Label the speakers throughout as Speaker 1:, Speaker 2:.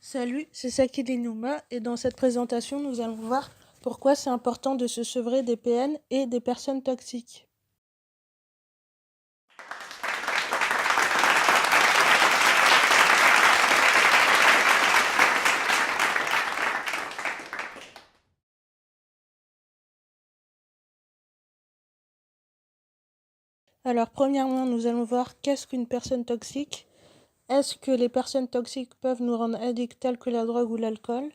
Speaker 1: Salut, c'est Sakili Nouma et dans cette présentation, nous allons voir pourquoi c'est important de se sevrer des PN et des personnes toxiques. Alors, premièrement, nous allons voir qu'est-ce qu'une personne toxique. Est-ce que les personnes toxiques peuvent nous rendre addicts tels que la drogue ou l'alcool?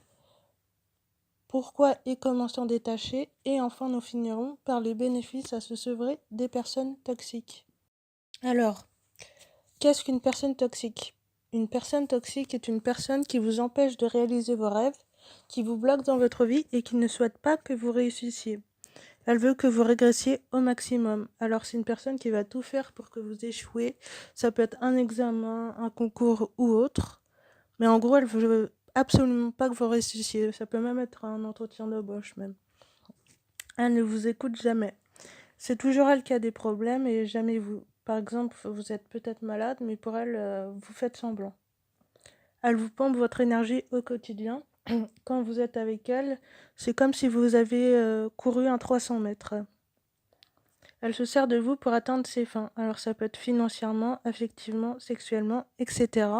Speaker 1: Pourquoi et comment s'en détacher? Et enfin, nous finirons par les bénéfices à se sevrer des personnes toxiques. Alors, qu'est-ce qu'une personne toxique? Une personne toxique est une personne qui vous empêche de réaliser vos rêves, qui vous bloque dans votre vie et qui ne souhaite pas que vous réussissiez. Elle veut que vous régressiez au maximum. Alors c'est une personne qui va tout faire pour que vous échouez. Ça peut être un examen, un concours ou autre. Mais en gros, elle veut absolument pas que vous réussissiez. Ça peut même être un entretien d'embauche même. Elle ne vous écoute jamais. C'est toujours elle qui a des problèmes et jamais vous. Par exemple, vous êtes peut-être malade, mais pour elle, vous faites semblant. Elle vous pompe votre énergie au quotidien. Quand vous êtes avec elle, c'est comme si vous avez couru un 300 mètres. Elle se sert de vous pour atteindre ses fins. Alors ça peut être financièrement, affectivement, sexuellement, etc.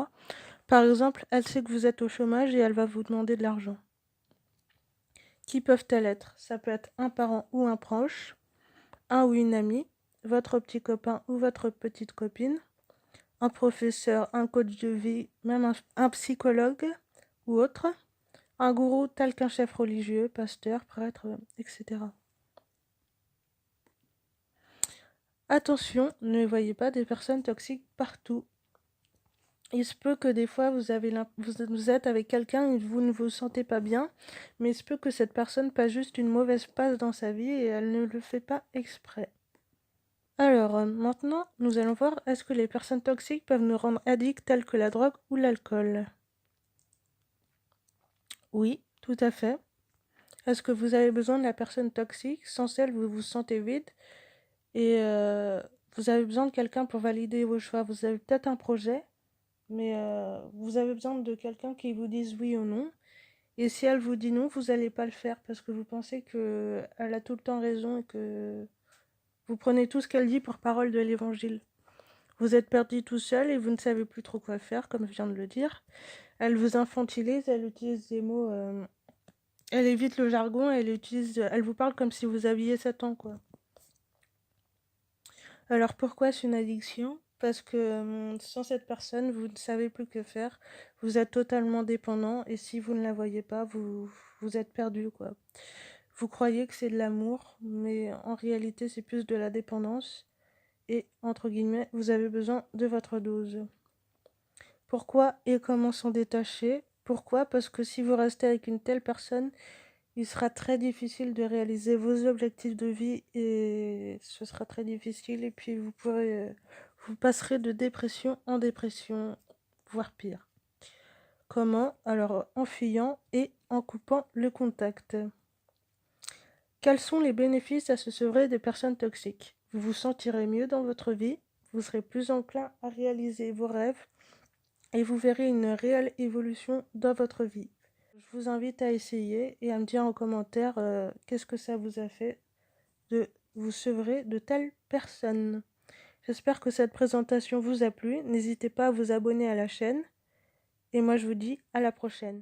Speaker 1: Par exemple, elle sait que vous êtes au chômage et elle va vous demander de l'argent. Qui peuvent-elles être? Ça peut être un parent ou un proche, un ou une amie, votre petit copain ou votre petite copine, un professeur, un coach de vie, même un psychologue ou autre, un gourou tel qu'un chef religieux, pasteur, prêtre, etc. Attention, ne voyez pas des personnes toxiques partout. Il se peut que des fois vous êtes avec quelqu'un et vous ne vous sentez pas bien, mais il se peut que cette personne passe juste une mauvaise passe dans sa vie et elle ne le fait pas exprès. Alors, maintenant, nous allons voir, est-ce que les personnes toxiques peuvent nous rendre addicts tels que la drogue ou l'alcool? Oui, tout à fait. Est-ce que vous avez besoin de la personne toxique? Sans elle, vous vous sentez vide et vous avez besoin de quelqu'un pour valider vos choix. Vous avez peut-être un projet, mais vous avez besoin de quelqu'un qui vous dise oui ou non. Et si elle vous dit non, vous n'allez pas le faire parce que vous pensez qu'elle a tout le temps raison et que vous prenez tout ce qu'elle dit pour parole de l'évangile. Vous êtes perdu tout seul et vous ne savez plus trop quoi faire, comme je viens de le dire. Elle vous infantilise, elle utilise des mots... elle évite le jargon, elle vous parle comme si vous aviez 7 ans, quoi. Alors pourquoi c'est une addiction? Parce que sans cette personne, vous ne savez plus que faire. Vous êtes totalement dépendant et si vous ne la voyez pas, vous êtes perdu, quoi. Vous croyez que c'est de l'amour, mais en réalité, c'est plus de la dépendance. Et, entre guillemets, vous avez besoin de votre dose. Pourquoi et comment s'en détacher? Pourquoi? Parce que si vous restez avec une telle personne, il sera très difficile de réaliser vos objectifs de vie et ce sera très difficile. Et puis vous passerez de dépression en dépression, voire pire. Comment? Alors en fuyant et en coupant le contact. Quels sont les bénéfices à se sevrer des personnes toxiques? Vous vous sentirez mieux dans votre vie, vous serez plus enclin à réaliser vos rêves et vous verrez une réelle évolution dans votre vie. Je vous invite à essayer et à me dire en commentaire qu'est-ce que ça vous a fait de vous sevrer de telles personnes. J'espère que cette présentation vous a plu. N'hésitez pas à vous abonner à la chaîne. Et moi, je vous dis à la prochaine.